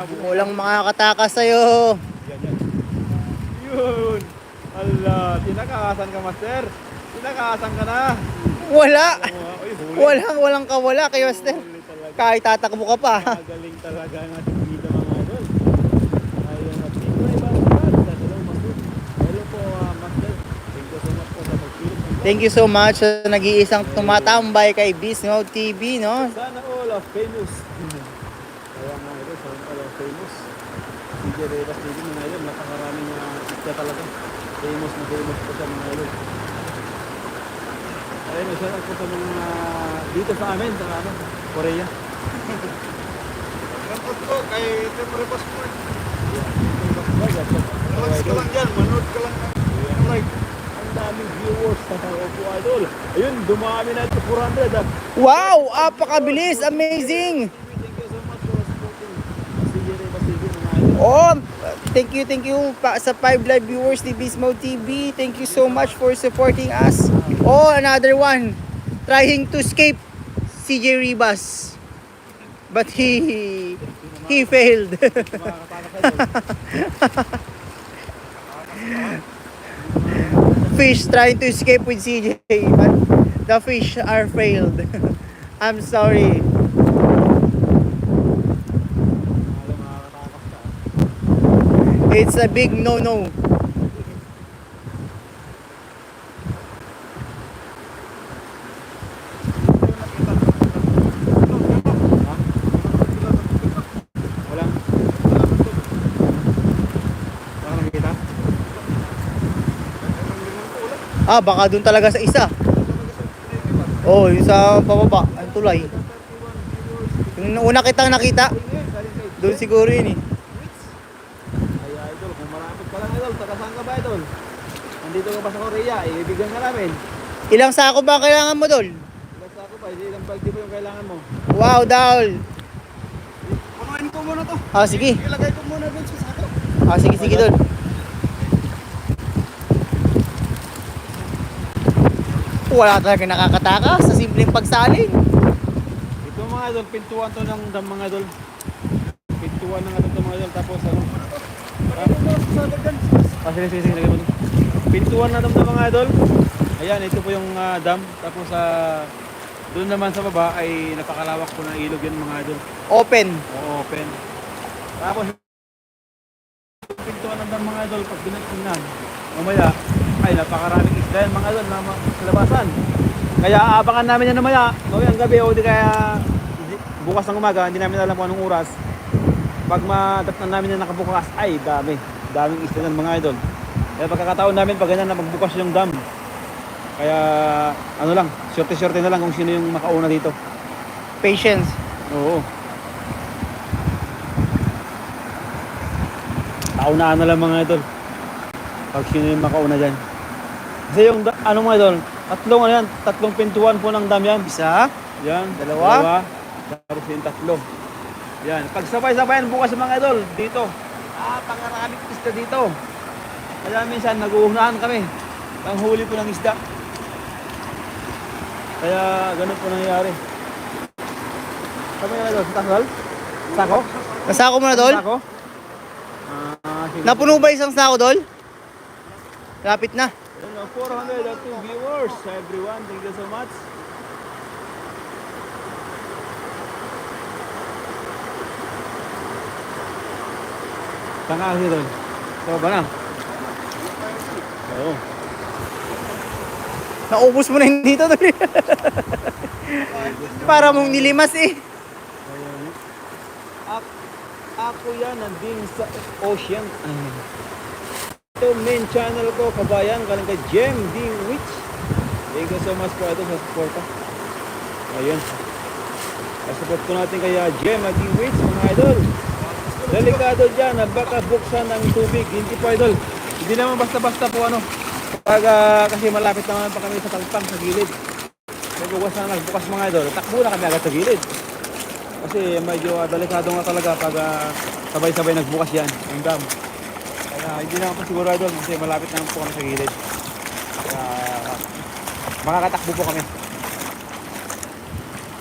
Walang makakatakas sa'yo. Yan, yan. Yun. Ala, tinakasan ka, master. Tinakasan ka na. Wala. Uy, huli. Walang kawala kay Master. Huli talaga. Kahit tatakbo ka pa. Magaling talaga ang ating bida, mga idol. Ayun, at thank you, Master. Hello, Master. Hello po, Master. Thank you so much po sa pagpilip. Thank you so much sa nag-iisang tumatambay kay Bisno TV, no? Sana all of famous. Kaya nga ito, sana all of famous. DJ Reyes TV, mga idol. Napakaraming isda talaga. Famous po siya, mga idol. Ayun, shout po sa mga dito sa amin, sa Korea. Shoutout ko kay Temple Passport. Yeah. Relax ka lang dyan, manood ka lang ng live. Ang daming viewers sa Opo Idol. Ayun, dumami na ito 400. Wow! Apakabilis! Amazing! Thank you so much for supporting CJ Reyes TV, mga idol. Oh, thank you sa 5 live viewers ni Bismo TV. Thank you so much for supporting us. Oh, another one. Trying to escape CJ Ribas. But he failed. Fish trying to escape with CJ, but the fish are failed. I'm sorry. It's a big no-no. Walang nakikita? Baka dun talaga sa isa. Oh, yung sa pababa, ang tulay. Yung una kitang nakita, doon siguro yun eh. Ay, idol, kung marapit ka lang, idol, taga saan ka ba, idol? Nandito ka ba sa Korea? Ibibigyan ka namin. Ilang sako ba kailangan mo, Dol? Ilang sako pa, ilang balde pa yung kailangan mo? Wow, Dol. Punuin ko muna to. Sige. Ilagay ko muna dun sa sako. Sige, Dol. Wala talaga nakakatakas sa simpleng pagsalin. Ito mga idol, pintuan to ng dam, mga idol. Pintuan ng ato mga idol, tapos ano? Sige, lagay mo dun. Pintuan na dam ng mga idol. Ayan, ito po yung dam. Tapos doon naman sa baba ay napakalawak po ng ilog yan, mga idol. Open. Oo, open. Tapos pintuan ng dam, mga idol, pag binagtingnan, mamaya ay napakaraming isda yan, mga idol, na sa labasan. Kaya aabangan namin yan mamaya ang gabi o di kaya bukas ng umaga, hindi namin alam kung anong oras. Pag madatnan namin na nakabukas, ay daming isda yan, mga idol. Kaya pagkakataon namin pag ganyan na magbukas yung dam. Kaya ano lang, swerte-swerte na lang kung sino yung makauna dito. Patience. Oo. Kaunaan na lang, mga idol. Pag sino yung makauna dyan. Kasi yung ano, mga idol, tatlong pintuan po ng dam yan. Isa. Yan, Dalawa. Tapos yung tatlo. Yan, pag sabay-sabayan bukas, mga idol, dito. Pangaraming isda dito. Kaya minsan nag-uunahan kami. Ang huli po ng isda. Kaya ganun po nangyayari. Kami na idol, takal? Sako? Nasako mo na, Dol? Sako? Sige. Napuno ba isang sako, Dol? Lapit na. 402 viewers, everyone. Thank you so much. Tanga kasi doon. So ba na? Oo. Naubos mo na yun dito, Dol. Para mong nilimas eh. Ayun. Ako yan, nandun sa ocean. Ito main channel ko, kabayan, galing kay Jem D. Witch. Thank you so much po ito sa support. Ayun. Support ko natin kay Jem D. Witch, mga idol. Delikado dyan, baka buksan ng tubig. Hindi po, idol. Hindi naman basta-basta po ano. Pag, kasi malapit naman pa kami sa talpang sa gilid. Bukas na nagbukas, mga idol. Takbo na kami agad sa gilid. Kasi medyo delikado nga talaga pag sabay-sabay nagbukas yan, ang dam. Kaya hindi naman po sigurado kasi malapit naman po kami sa gilid. Kaya makakatakbo po kami.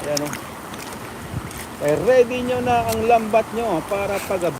Ayan o. Ready nyo na ang lambat nyo para pag